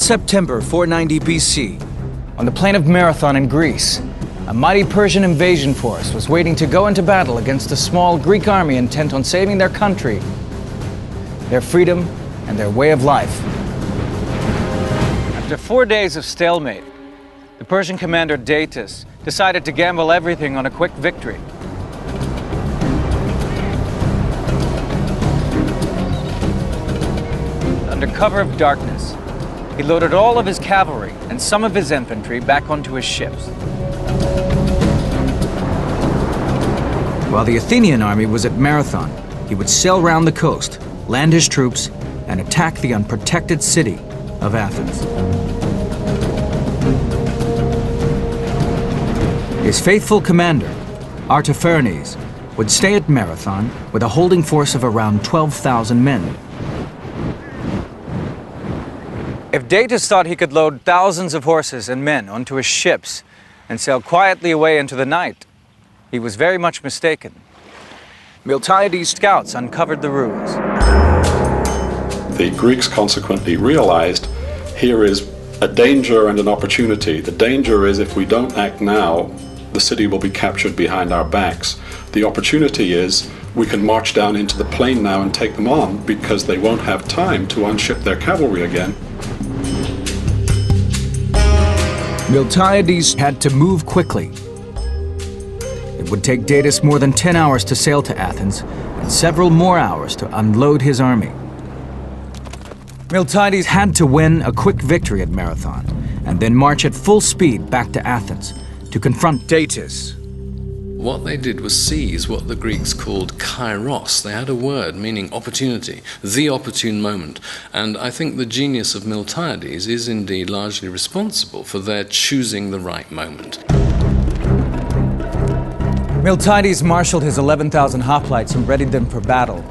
September 490 BC, on the plain of Marathon in Greece, a mighty Persian invasion force was waiting to go into battle against a small Greek army intent on saving their country, their freedom, and their way of life. After 4 days of stalemate, the Persian commander Datis decided to gamble everything on a quick victory. Under cover of darkness, he loaded all of his cavalry and some of his infantry back onto his ships. While the Athenian army was at Marathon, he would sail round the coast, land his troops, and attack the unprotected city of Athens. His faithful commander, Artaphernes, would stay at Marathon with a holding force of around 12,000 men. If Datis thought he could load thousands of horses and men onto his ships and sail quietly away into the night, he was very much mistaken. Miltiades' scouts uncovered the ruse. The Greeks consequently realized here is a danger and an opportunity. The danger is if we don't act now, the city will be captured behind our backs. The opportunity is we can march down into the plain now and take them on because they won't have time to unship their cavalry again. Miltiades had to move quickly. It would take Datis more than 10 hours to sail to Athens and several more hours to unload his army. Miltiades had to win a quick victory at Marathon and then march at full speed back to Athens to confront Datis. What they did was seize what the Greeks called kairos. They had a word meaning opportunity, the opportune moment. And I think the genius of Miltiades is indeed largely responsible for their choosing the right moment. Miltiades marshaled his 11,000 hoplites and readied them for battle.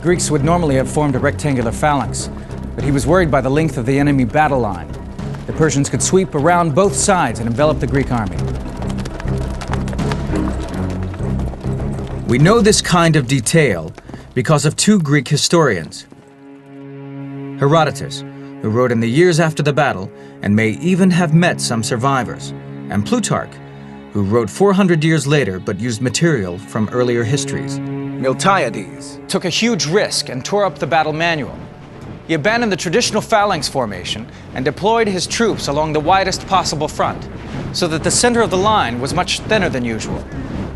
Greeks would normally have formed a rectangular phalanx, but he was worried by the length of the enemy battle line. The Persians could sweep around both sides and envelop the Greek army. We know this kind of detail because of two Greek historians. Herodotus, who wrote in the years after the battle and may even have met some survivors, and Plutarch, who wrote 400 years later but used material from earlier histories. Miltiades took a huge risk and tore up the battle manual. He abandoned the traditional phalanx formation and deployed his troops along the widest possible front, so that the center of the line was much thinner than usual,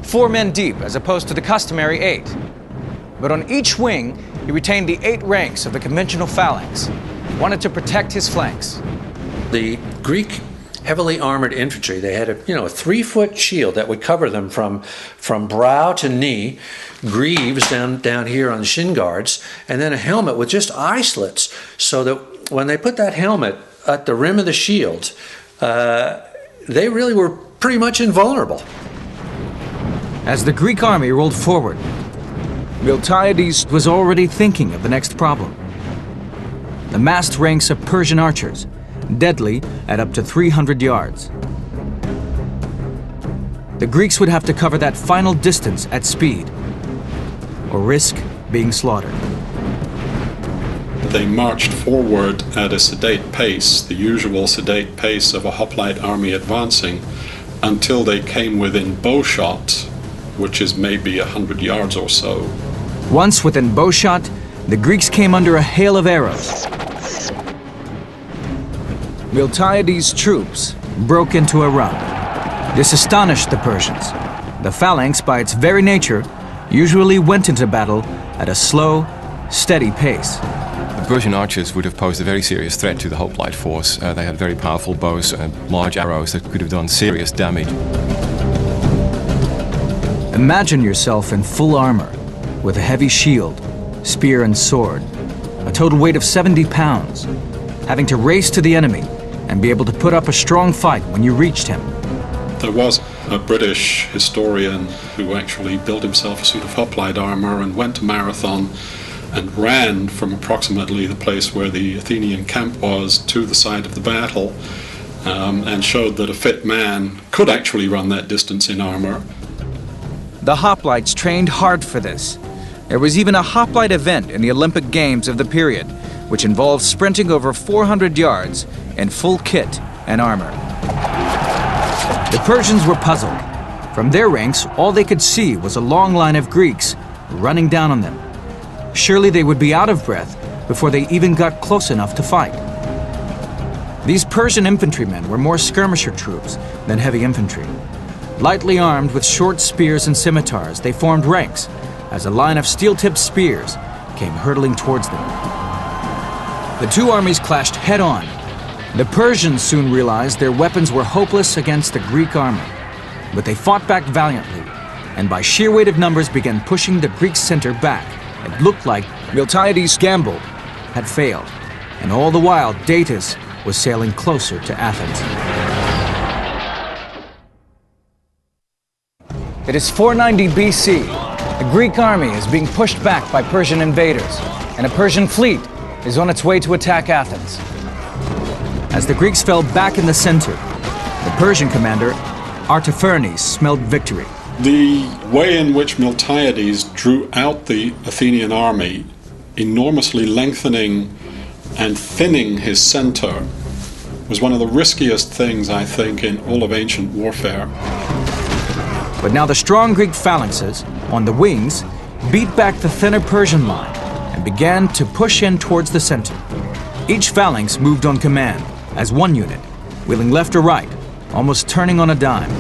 4 men deep as opposed to the customary 8. But on each wing, he retained the 8 ranks of the conventional phalanx. He wanted to protect his flanks. The Greek heavily armored infantry, they had a 3-foot shield that would cover them from brow to knee, greaves down here on the shin guards, and then a helmet with just eye slits, so that when they put that helmet at the rim of the shield, they really were pretty much invulnerable. As the Greek army rolled forward, Miltiades was already thinking of the next problem. The massed ranks of Persian archers, deadly at up to 300 yards. The Greeks would have to cover that final distance at speed, or risk being slaughtered. They marched forward at a sedate pace, the usual sedate pace of a hoplite army advancing, until they came within bowshot, which is maybe 100 yards or so. Once within bowshot, the Greeks came under a hail of arrows. Miltiades' troops broke into a run. This astonished the Persians. The phalanx, by its very nature, usually went into battle at a slow, steady pace. The Persian archers would have posed a very serious threat to the hoplite force. They had very powerful bows and large arrows that could have done serious damage. Imagine yourself in full armor, with a heavy shield, spear and sword, a total weight of 70 pounds, having to race to the enemy and be able to put up a strong fight when you reached him. There was a British historian who actually built himself a suit of hoplite armor and went to Marathon and ran from approximately the place where the Athenian camp was to the site of the battle, and showed that a fit man could actually run that distance in armor. The hoplites trained hard for this. There was even a hoplite event in the Olympic Games of the period, which involved sprinting over 400 yards in full kit and armor. The Persians were puzzled. From their ranks, all they could see was a long line of Greeks running down on them. Surely they would be out of breath before they even got close enough to fight. These Persian infantrymen were more skirmisher troops than heavy infantry. Lightly armed with short spears and scimitars, they formed ranks as a line of steel-tipped spears came hurtling towards them. The two armies clashed head-on. The Persians soon realized their weapons were hopeless against the Greek army, but they fought back valiantly, and by sheer weight of numbers began pushing the Greek center back. It looked like Miltiades' gamble had failed, and all the while Datis was sailing closer to Athens. It is 490 BC. The Greek army is being pushed back by Persian invaders, and a Persian fleet is on its way to attack Athens. As the Greeks fell back in the center, the Persian commander, Artaphernes, smelled victory. The way in which Miltiades drew out the Athenian army, enormously lengthening and thinning his center, was one of the riskiest things, I think, in all of ancient warfare. But now the strong Greek phalanxes, on the wings, beat back the thinner Persian line and began to push in towards the center. Each phalanx moved on command, as one unit, wheeling left or right, almost turning on a dime.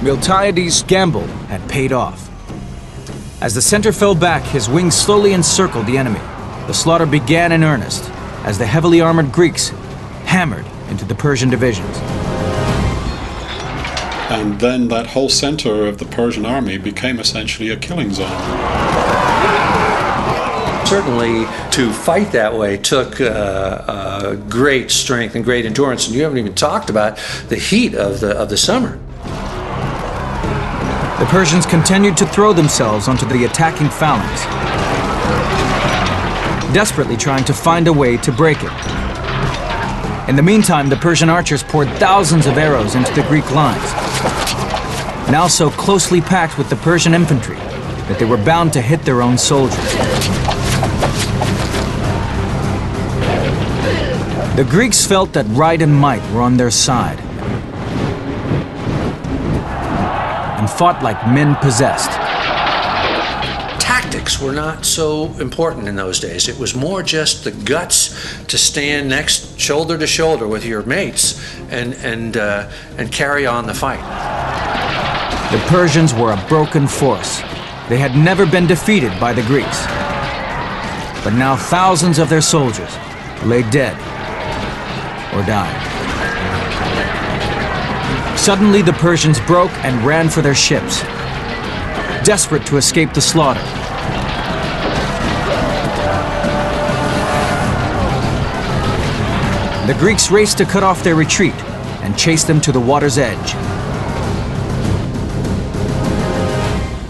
Miltiades' gamble had paid off. As the center fell back, his wings slowly encircled the enemy. The slaughter began in earnest, as the heavily armored Greeks hammered into the Persian divisions. And then that whole center of the Persian army became essentially a killing zone. Certainly, to fight that way took great strength and great endurance, and you haven't even talked about the heat of the summer. The Persians continued to throw themselves onto the attacking phalanx, desperately trying to find a way to break it. In the meantime, the Persian archers poured thousands of arrows into the Greek lines, now so closely packed with the Persian infantry that they were bound to hit their own soldiers. The Greeks felt that right and might were on their side and fought like men possessed. Tactics were not so important in those days. It was more just the guts to stand next shoulder to shoulder with your mates and carry on the fight. The Persians were a broken force. They had never been defeated by the Greeks. But now thousands of their soldiers lay dead or died. Suddenly the Persians broke and ran for their ships, desperate to escape the slaughter. The Greeks raced to cut off their retreat and chased them to the water's edge.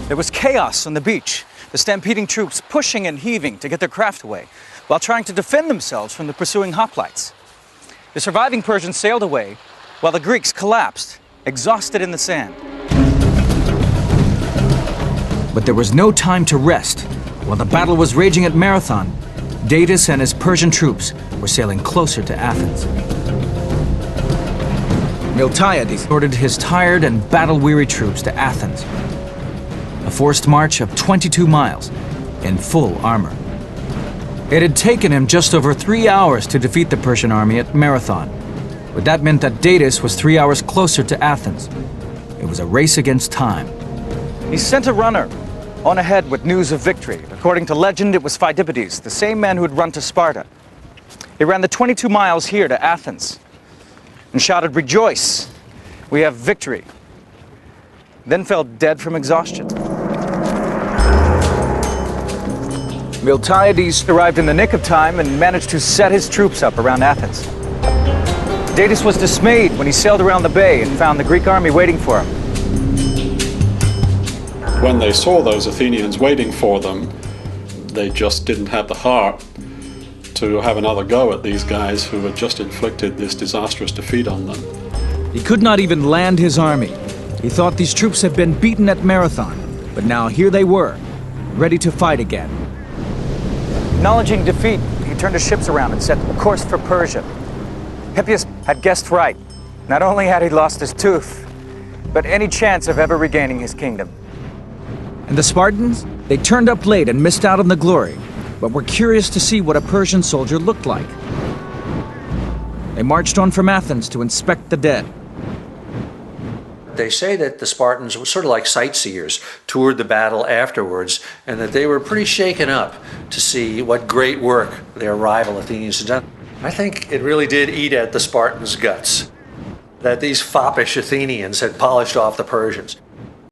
There was chaos on the beach, the stampeding troops pushing and heaving to get their craft away, while trying to defend themselves from the pursuing hoplites. The surviving Persians sailed away, while the Greeks collapsed, exhausted in the sand. But there was no time to rest. While the battle was raging at Marathon, Datis and his Persian troops were sailing closer to Athens. Miltiades ordered his tired and battle-weary troops to Athens, a forced march of 22 miles in full armor. It had taken him just over 3 hours to defeat the Persian army at Marathon, but that meant that Datis was 3 hours closer to Athens. It was a race against time. He sent a runner on ahead with news of victory. According to legend, it was Phidippides, the same man who had run to Sparta. He ran the 22 miles here to Athens and shouted, "Rejoice, we have victory," then fell dead from exhaustion. Miltiades arrived in the nick of time and managed to set his troops up around Athens. Datis was dismayed when he sailed around the bay and found the Greek army waiting for him. When they saw those Athenians waiting for them, they just didn't have the heart to have another go at these guys who had just inflicted this disastrous defeat on them. He could not even land his army. He thought these troops had been beaten at Marathon, but now here they were, ready to fight again. Acknowledging defeat, he turned his ships around and set course for Persia. Hippias had guessed right. Not only had he lost his tooth, but any chance of ever regaining his kingdom. And the Spartans? They turned up late and missed out on the glory, but were curious to see what a Persian soldier looked like. They marched on from Athens to inspect the dead. They say that the Spartans were sort of like sightseers, toured the battle afterwards, and that they were pretty shaken up to see what great work their rival Athenians had done. I think it really did eat at the Spartans' guts that these foppish Athenians had polished off the Persians.